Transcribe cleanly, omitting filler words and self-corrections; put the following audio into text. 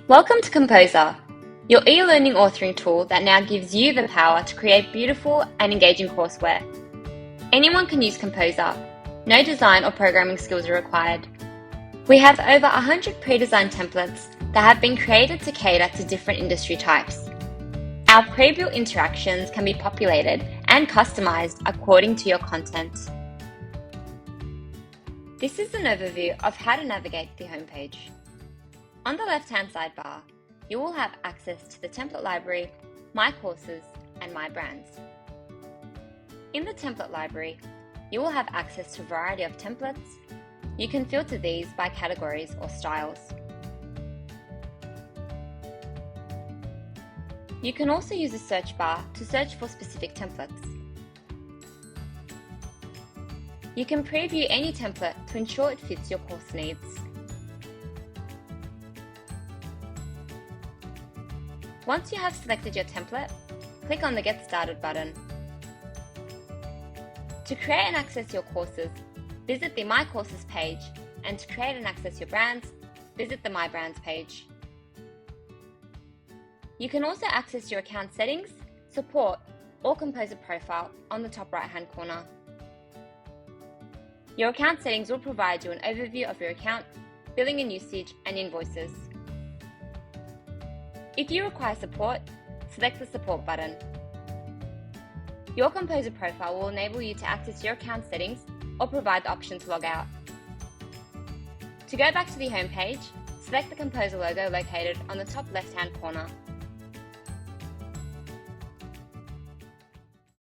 Welcome to Compozer, your e-learning authoring tool that now gives you the power to create beautiful and engaging courseware. Anyone can use Compozer. No design or programming skills are required. We have over 100 pre-designed templates that have been created to cater to different industry types. Our pre-built interactions can be populated and customized according to your content. This is an overview of how to navigate the homepage. On the left-hand sidebar, you will have access to the template library, My Courses, and My Brands. In the template library, you will have access to a variety of templates. You can filter these by categories or styles. You can also use the search bar to search for specific templates. You can preview any template to ensure it fits your course needs. Once you have selected your template, click on the Get Started button. To create and access your courses, visit the My Courses page, and to create and access your brands, visit the My Brands page. You can also access your account settings, support, or Composer profile on the top right-hand corner. Your account settings will provide you an overview of your account, billing and usage, and invoices. If you require support, select the Support button. Your Composer profile will enable you to access your account settings or provide the option to log out. To go back to the home page, select the Composer logo located on the top left-hand corner.